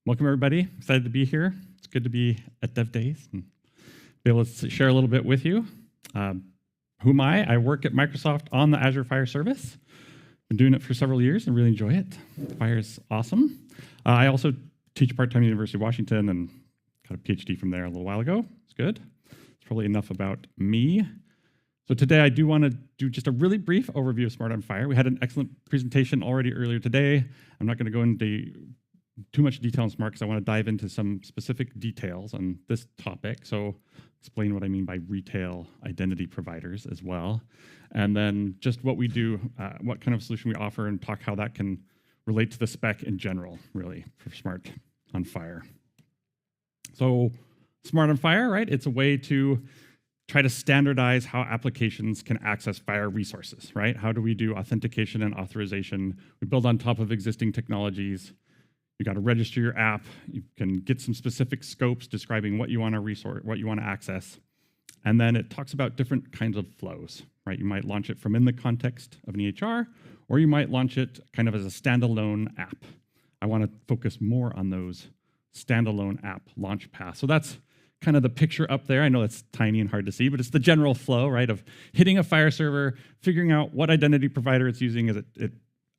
Welcome, everybody. Excited to be here. It's good to be at DevDays and be able to share a little bit with you. Who am I? I work at Microsoft on the Azure FHIR service. Been doing it for several years and really enjoy it. FHIR is awesome. I also teach part-time at University of Washington and got a PhD from there a little while ago. It's good. It's probably enough about me. So today I do want to do just a really brief overview of Smart on FHIR. We had an excellent presentation already earlier today. I'm not going to go into too much detail on Smart because I want to dive into some specific details on this topic. So explain what I mean by retail identity providers as well. And then just what we do, what kind of solution we offer, and talk how that can relate to the spec in general, really, for Smart on FHIR. So Smart on FHIR, right? It's a way to try to standardize how applications can access FHIR resources, right? How do we do authentication and authorization? We build on top of existing technologies. You got to register your app. You can get some specific scopes describing what you want to resource, what you want to access. And then it talks about different kinds of flows, right? You might launch it from in the context of an EHR, or you might launch it kind of as a standalone app. I want to focus more on those standalone app launch paths. So that's kind of the picture up there. I know it's tiny and hard to see, but it's the general flow, right, of hitting a FHIR server, figuring out what identity provider it's using as it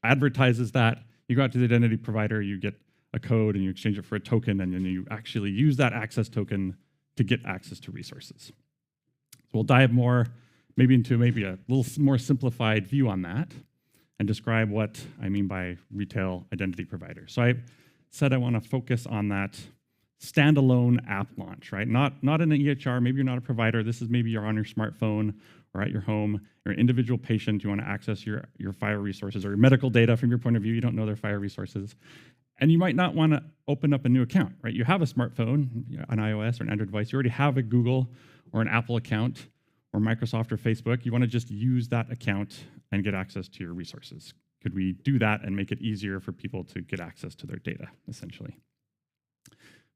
advertises that. You go out to the identity provider, you get a code, and you exchange it for a token, and then you actually use that access token to get access to resources. So we'll dive more into a little more simplified view on that and describe what I mean by retail identity provider. So I said I want to focus on that standalone app launch, right? Not in an EHR, maybe you're not a provider. This is maybe you're on your smartphone or at your home. You're an individual patient, you want to access your FHIR resources or your medical data from your point of view. You don't know their FHIR resources. And you might not want to open up a new account, right? You have a smartphone, an iOS or an Android device. You already have a Google or an Apple account or Microsoft or Facebook. You want to just use that account and get access to your resources. Could we do that and make it easier for people to get access to their data, essentially?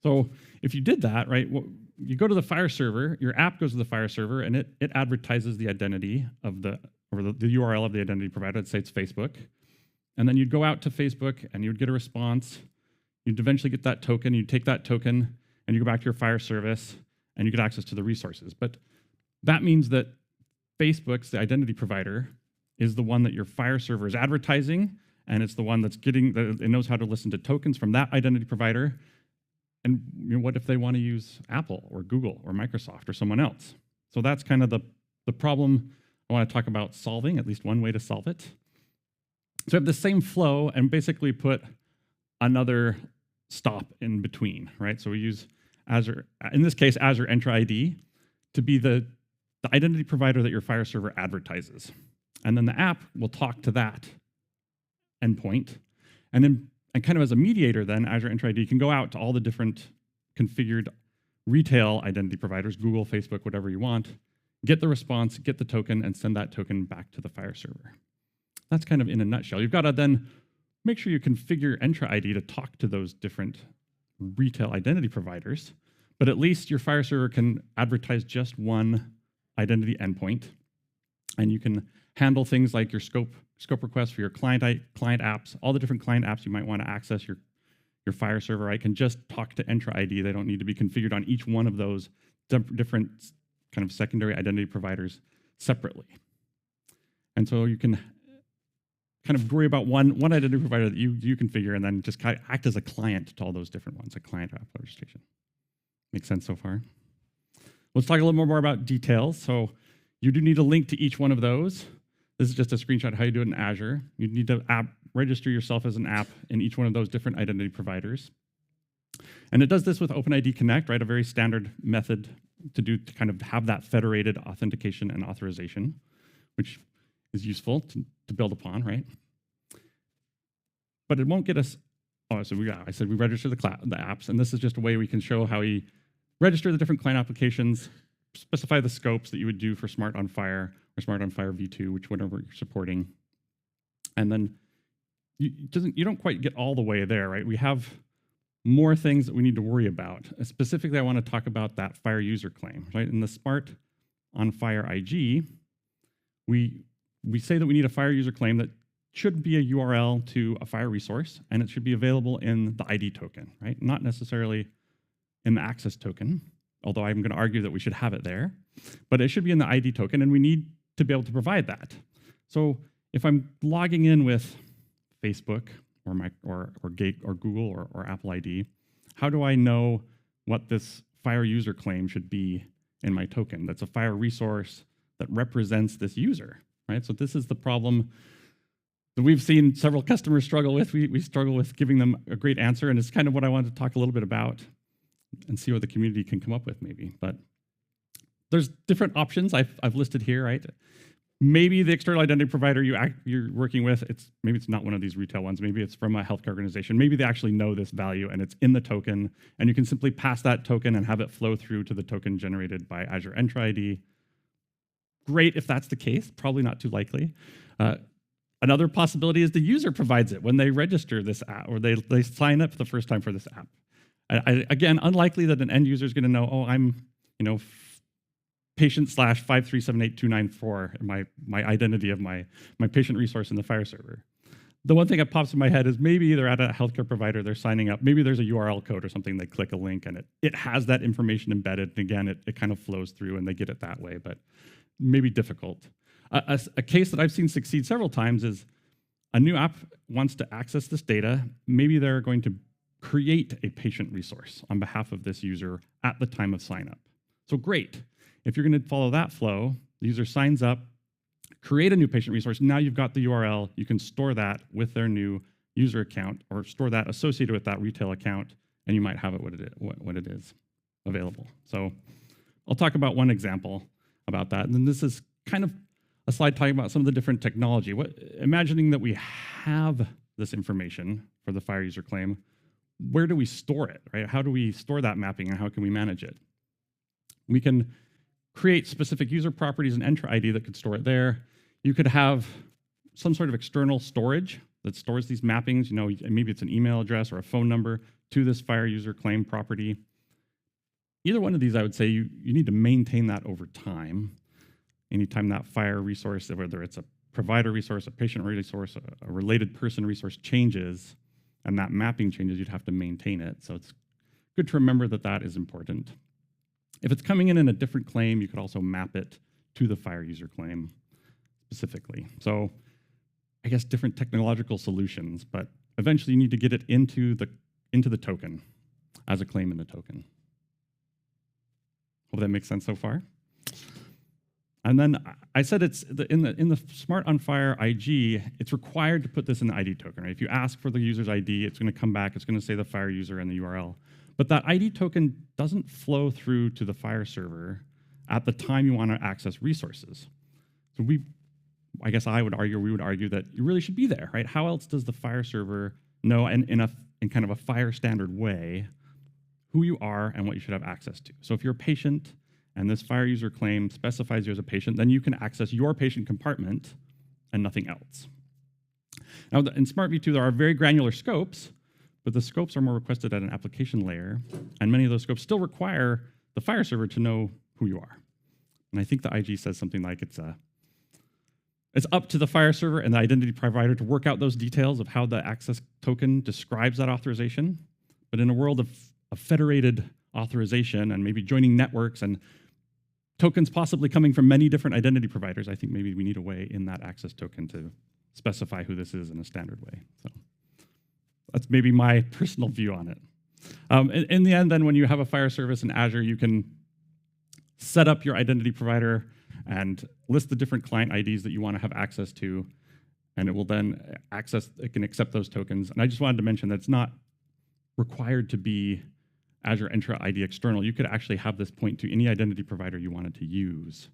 So if you did that, right, you go to the FHIR server, your app goes to the FHIR server, and it advertises the identity of the URL of the identity provider. Let's say it's Facebook. And then you'd go out to Facebook, and you'd get a response. You'd eventually get that token. You'd take that token, and you go back to your FHIR service, and you get access to the resources. But that means that Facebook's, the identity provider, is the one that your FHIR server is advertising, and it's the one that's it knows how to listen to tokens from that identity provider. And what if they want to use Apple or Google or Microsoft or someone else? So that's kind of the problem I want to talk about solving, at least one way to solve it. So I have the same flow and basically put another stop in between, right? So we use Azure, in this case, Azure Entra ID, to be the identity provider that your FHIR server advertises. And then the app will talk to that endpoint. And kind of as a mediator then, Azure Entra ID can go out to all the different configured retail identity providers, Google, Facebook, whatever you want, get the response, get the token, and send that token back to the FHIR server. That's kind of in a nutshell. You've got to then make sure you configure Entra ID to talk to those different retail identity providers, but at least your FHIR server can advertise just one identity endpoint, and you can handle things like your scope requests for your client apps, all the different client apps you might want to access your FHIR server. I can just talk to Entra ID. They don't need to be configured on each one of those different kind of secondary identity providers separately. And so you can kind of worry about one identity provider that you configure and then just kind of act as a client to all those different ones, a client app registration. Make sense so far? Let's talk a little more about details. So you do need a link to each one of those. This is just a screenshot of how you do it in Azure. You need to register yourself as an app in each one of those different identity providers. And it does this with OpenID Connect, right? A very standard method to kind of have that federated authentication and authorization, which is useful to build upon, right? But it won't get us, I said we register the apps, and this is just a way we can show how we register the different client applications, specify the scopes that you would do for Smart on FHIR or Smart on FHIR v2, whatever you're supporting. And then you don't quite get all the way there, right? We have more things that we need to worry about. Specifically, I want to talk about that FHIR user claim, right? In the Smart on FHIR IG, we say that we need a FHIR user claim that should be a URL to a FHIR resource, and it should be available in the ID token, right? Not necessarily in the access token, although I'm going to argue that we should have it there, but it should be in the ID token, and we need to be able to provide that. So if I'm logging in with Facebook or Google or Apple ID, how do I know what this FHIR user claim should be in my token? That's a FHIR resource that represents this user, right? So this is the problem that we've seen several customers struggle with. We struggle with giving them a great answer, and it's kind of what I wanted to talk a little bit about and see what the community can come up with maybe. But there's different options I've listed here, right? Maybe the external identity provider you're working with, maybe it's not one of these retail ones, maybe it's from a healthcare organization, maybe they actually know this value and it's in the token, and you can simply pass that token and have it flow through to the token generated by Azure Entra ID. Great if that's the case, probably not too likely. Another possibility is the user provides it when they register this app or they sign up for the first time for this app. Again, unlikely that an end user is going to know, oh, I'm patient/5378294, my identity of my patient resource in the FHIR server. The one thing that pops in my head is maybe they're at a healthcare provider, they're signing up, maybe there's a URL code or something, they click a link and it has that information embedded, and again, it kind of flows through and they get it that way, but maybe difficult. A case that I've seen succeed several times is a new app wants to access this data. Maybe they're going to create a patient resource on behalf of this user at the time of sign up. So great. If you're going to follow that flow, the user signs up, create a new patient resource. Now you've got the URL. You can store that with their new user account or store that associated with that retail account, and you might have it what it is available. So I'll talk about one example about that. And then this is kind of a slide talking about some of the different technology. Imagining that we have this information for the FHIR user claim, where do we store it, right? How do we store that mapping and how can we manage it? We can create specific user properties and Entra ID that could store it there. You could have some sort of external storage that stores these mappings. Maybe it's an email address or a phone number to this FHIR user claim property. Either one of these, I would say you need to maintain that over time. Anytime that FHIR resource, whether it's a provider resource, a patient resource, a related person resource changes, and that mapping changes, you'd have to maintain it. So it's good to remember that that is important. If it's coming in a different claim, you could also map it to the FHIR user claim specifically. So I guess different technological solutions, but eventually you need to get it into the token as a claim in the token. Hope that makes sense so far. And then I said it's in the Smart on FHIR IG, it's required to put this in the ID token. Right? If you ask for the user's ID, it's going to come back. It's going to say the FHIR user and the URL. But that ID token doesn't flow through to the FHIR server at the time you want to access resources. So we would argue that you really should be there, right? How else does the FHIR server know in kind of a FHIR standard way who you are and what you should have access to? So if you're a patient and this FHIR user claim specifies you as a patient, then you can access your patient compartment and nothing else. Now, in Smart v2, there are very granular scopes, but the scopes are more requested at an application layer, and many of those scopes still require the FHIR server to know who you are. And I think the IG says something like it's up to the FHIR server and the identity provider to work out those details of how the access token describes that authorization. But in a world of federated authorization and maybe joining networks and tokens possibly coming from many different identity providers, I think maybe we need a way in that access token to specify who this is in a standard way. So that's maybe my personal view on it. In the end, then, when you have a FHIR service in Azure, you can set up your identity provider and list the different client IDs that you want to have access to, and it will then it can accept those tokens. And I just wanted to mention that it's not required to be Azure Entra ID external. You could actually have this point to any identity provider you wanted to use,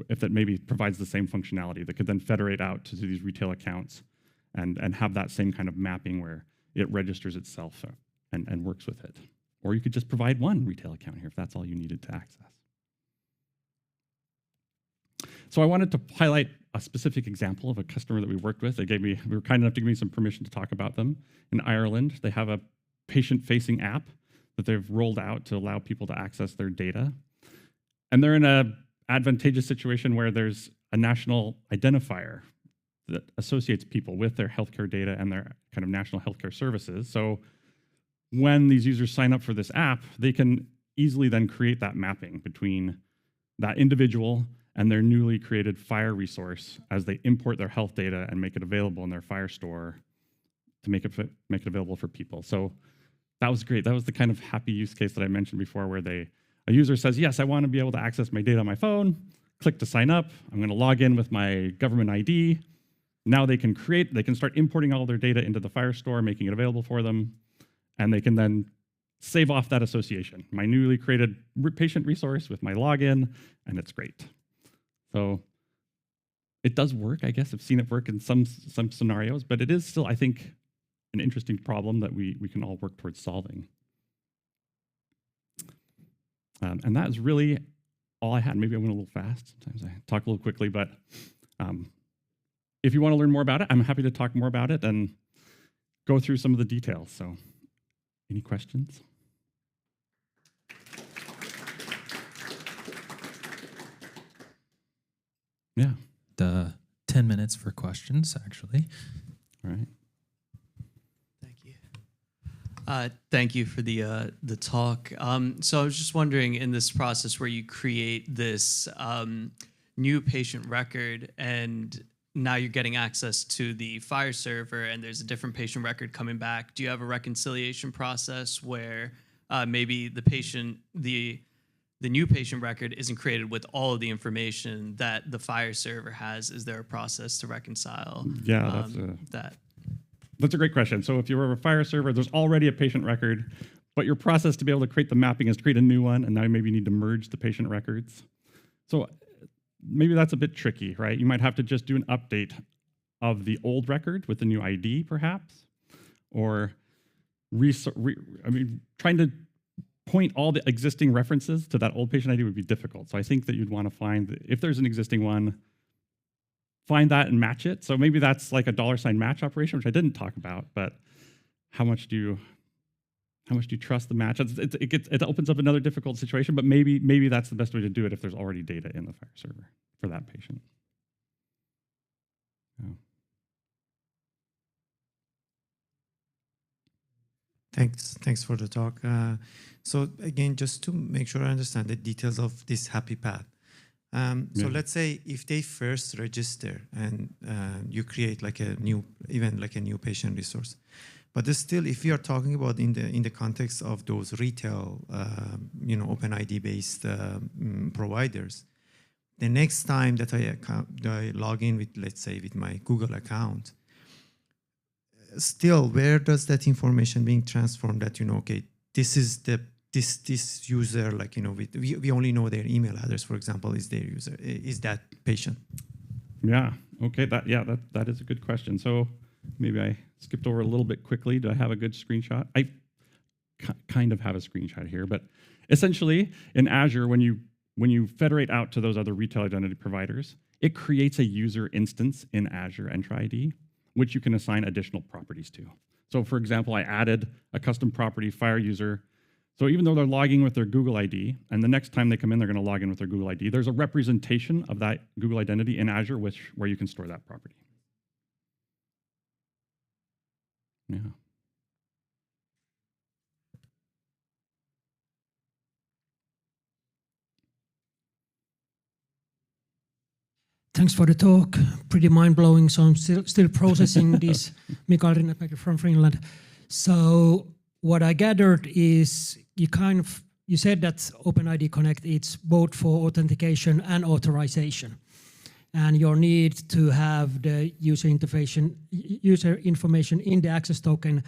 if that maybe provides the same functionality that could then federate out to these retail accounts and have that same kind of mapping where it registers itself and works with it. Or you could just provide one retail account here if that's all you needed to access. So I wanted to highlight a specific example of a customer that we worked with. They were kind enough to give me some permission to talk about them. In Ireland, they have a patient-facing app that they've rolled out to allow people to access their data. And they're in an advantageous situation where there's a national identifier that associates people with their healthcare data and their kind of national healthcare services. So when these users sign up for this app, they can easily then create that mapping between that individual and their newly created FHIR resource as they import their health data and make it available in their FHIR store to make it available for people. So that was great. That was the kind of happy use case that I mentioned before, where a user says, yes, I want to be able to access my data on my phone, click to sign up, I'm going to log in with my government ID. Now they can start importing all their data into the FHIR store, making it available for them, and they can then save off that association, my newly created patient resource with my login, and it's great. So it does work, I guess. I've seen it work in some scenarios, but it is still, I think, an interesting problem that we can all work towards solving. And that is really all I had. Maybe I went a little fast. Sometimes I talk a little quickly, but if you want to learn more about it, I'm happy to talk more about it and go through some of the details. So any questions? Yeah. 10 minutes for questions, actually. All right. Thank you. Thank you for the talk. So I was just wondering, in this process where you create this new patient record, and now you're getting access to the FHIR server, and there's a different patient record coming back, do you have a reconciliation process where maybe the new patient record isn't created with all of the information that the FHIR server has? Is there a process to reconcile that? That's a great question. So if you were a FHIR server, there's already a patient record, but your process to be able to create the mapping is to create a new one, and now maybe you need to merge the patient records. So maybe that's a bit tricky, right? You might have to just do an update of the old record with the new ID, perhaps, or trying to point all the existing references to that old patient ID would be difficult. So I think that you'd want to find, if there's an existing one, find that and match it. So maybe that's like a $ match operation, which I didn't talk about, but how much do you trust the match? It opens up another difficult situation, but maybe that's the best way to do it if there's already data in the FHIR server for that patient. Yeah. Thanks for the talk. So again, just to make sure I understand the details of this happy path. So let's say if they first register and you create like a new patient resource, but still, if we are talking about in the context of those retail, OpenID based providers, the next time that I log in with, let's say, with my Google account, still, where does that information being transformed? That okay, this is this user, we only know their email address, for example, is their user, is that patient? Yeah. Okay. That is a good question. So maybe I skipped over a little bit quickly. Do I have a good screenshot? I kind of have a screenshot here, but essentially in Azure, when you federate out to those other retail identity providers, it creates a user instance in Azure Entra ID, which you can assign additional properties to. So for example, I added a custom property FHIR user. So even though they're logging with their Google ID, and the next time they come in, they're going to log in with their Google ID, there's a representation of that Google identity in Azure where you can store that property. Yeah. Thanks for the talk. Pretty mind-blowing, so I'm still processing this. Mikael Rinnemäki from Finland. So what I gathered is you said that OpenID Connect, it's both for authentication and authorization. And your need to have the user information in the access token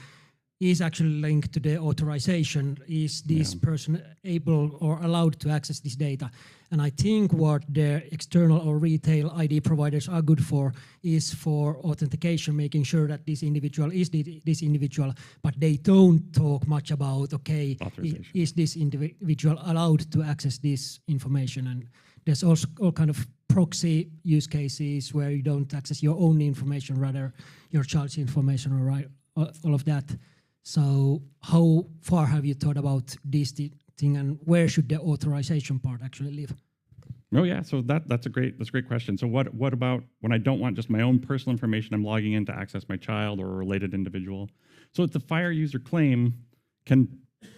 is actually linked to the authorization. Is this person able or allowed to access this data? And I think what the external or retail ID providers are good for is for authentication, making sure that this individual is this individual, but they don't talk much about, okay, is this individual allowed to access this information? And there's also all kind of proxy use cases where you don't access your own information, rather your child's information, or all of that. So how far have you thought about this thing, and where should the authorization part actually live? Oh yeah, so that's a great question. So what about when I don't want just my own personal information? I'm logging in to access my child or a related individual. So the FHIR user claim can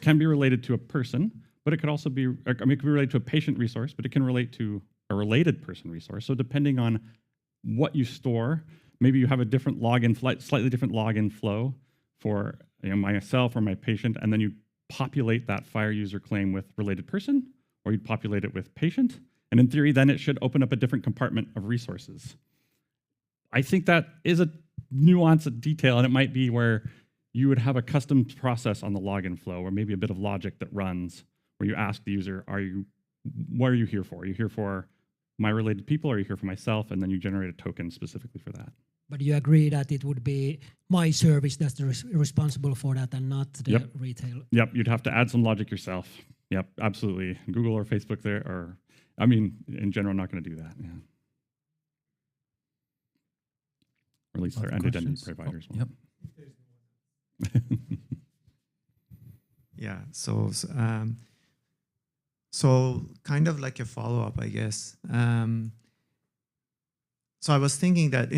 be related to a person, but it could also be, it could be related to a patient resource, but it can relate to a related person resource. So depending on what you store, maybe you have a different login, slightly different login flow for myself or my patient, and then you populate that FHIR user claim with related person, or you'd populate it with patient. And in theory, then it should open up a different compartment of resources. I think that is a nuance of detail, and it might be where you would have a custom process on the login flow, or maybe a bit of logic that runs where you ask the user, what are you here for? Are you here for my related people, or are you here for myself? And then you generate a token specifically for that. But you agree that it would be my service that's responsible for that and not the retail? Yep, you'd have to add some logic yourself. Yep, absolutely. Google or Facebook there, or I mean, in general, I'm not going to do that. Yeah. Or at least their identity providers. Yep. Yeah. So kind of like a follow-up, I guess. So I was thinking that,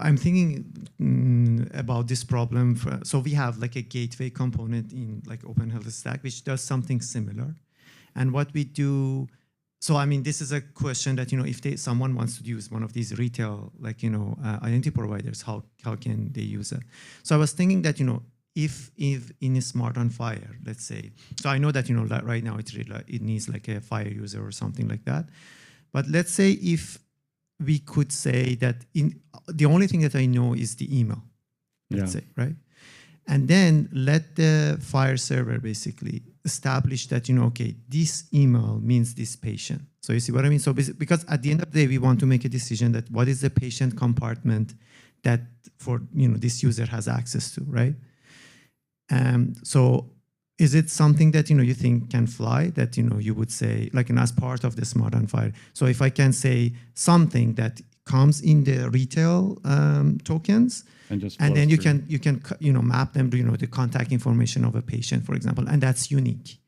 I'm thinking about this problem. So we have like a gateway component in like Open Health Stack, which does something similar. And what we do, so I mean, this is a question that, if someone wants to use one of these retail, identity providers, how can they use it? So I was thinking that, if in a Smart on FHIR, let's say, so I know that, that right now it needs like a FHIR user or something like that. But let's say if we could say that the only thing that I know is the email, let's say, right? And then let the FHIR server basically establish that, okay, this email means this patient. So you see what I mean? So because at the end of the day, we want to make a decision that what is the patient compartment that for, this user has access to, right? So is it something that, you think can fly, that, you would say, like, as part of the Smart on FHIR? So if I can say something that comes in the retail tokens, and then you can map them to, the contact information of a patient, for example, and that's unique.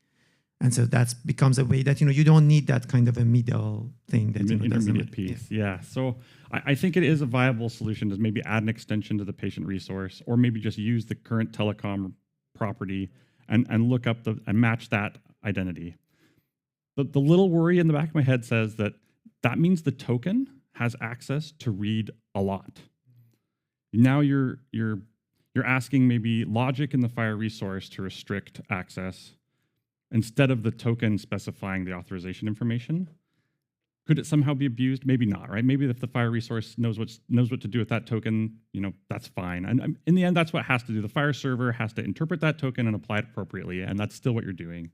And so that becomes a way that, you don't need that kind of a middle thing. That intermediate piece, yeah. So I think it is a viable solution to maybe add an extension to the patient resource, or maybe just use the current telecom property and look up and match that identity. The little worry in the back of my head says that means the token has access to read a lot. Now you're asking maybe logic in the FHIR resource to restrict access instead of the token specifying the authorization information. Could it somehow be abused? Maybe not, right? Maybe if the FHIR resource knows what to do with that token, that's fine. And in the end, that's what it has to do. The FHIR server has to interpret that token and apply it appropriately, and that's still what you're doing.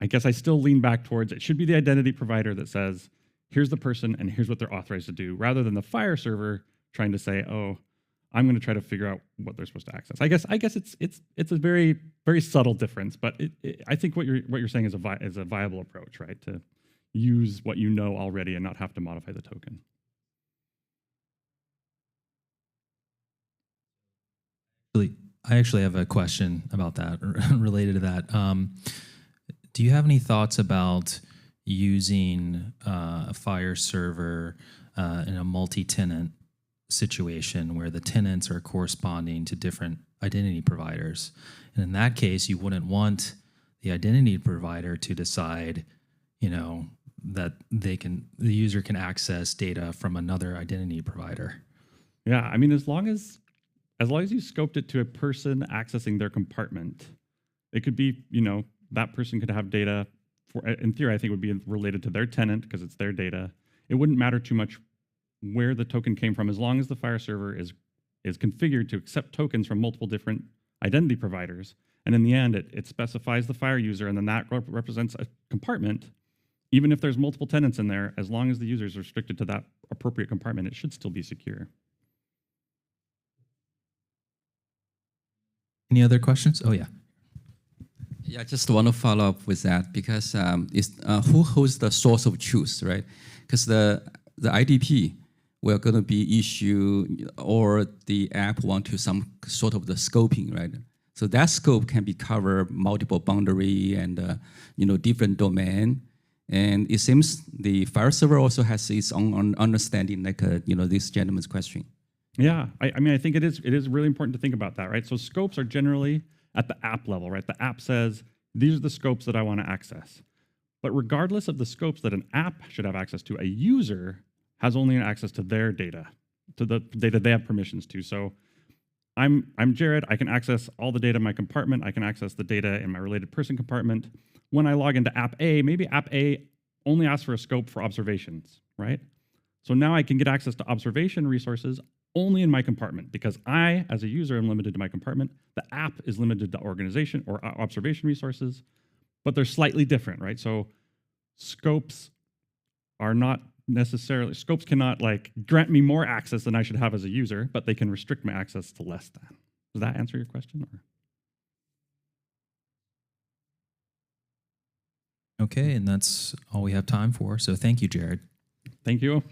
I guess I still lean back towards it should be the identity provider that says, here's the person and here's what they're authorized to do, rather than the FHIR server trying to say, oh, I'm going to try to figure out what they're supposed to access. I guess it's a very, very subtle difference, but I think what you're saying is a viable approach, right? To use what you know already and not have to modify the token. I actually have a question about that, related to that. Do you have any thoughts about using a FHIR server in a multi-tenant situation where the tenants are corresponding to different identity providers? And in that case, you wouldn't want the identity provider to decide, that the user can access data from another identity provider. Yeah, I mean, as long as you scoped it to a person accessing their compartment, it could be, that person could have data in theory, I think it would be related to their tenant because it's their data. It wouldn't matter too much where the token came from, as long as the FHIR server is configured to accept tokens from multiple different identity providers. And in the end, it specifies the FHIR user, and then that represents a compartment. Even if there's multiple tenants in there, as long as the user is restricted to that appropriate compartment, it should still be secure. Any other questions? Oh, yeah. Yeah, I just want to follow up with that because who holds the source of truth, right? Because the IDP will going to be issue, or the app want to some sort of the scoping, right? So that scope can be cover multiple boundary and different domain. And it seems the FHIR server also has its own understanding, like this gentleman's question. Yeah, I mean, I think it is really important to think about that, right? So scopes are generally at the app level, right? The app says, these are the scopes that I want to access. But regardless of the scopes that an app should have access to, a user has only access to their data, to the data they have permissions to. So I'm Jared, I can access all the data in my compartment, I can access the data in my related person compartment. When I log into app A, maybe app A only asks for a scope for observations, right? So now I can get access to observation resources only in my compartment because I, as a user, am limited to my compartment. The app is limited to organization or observation resources, but they're slightly different, right? So scopes are not necessarily, scopes cannot like grant me more access than I should have as a user, but they can restrict my access to less than. Does that answer your question? Or? Okay, and that's all we have time for. So thank you, Jared. Thank you.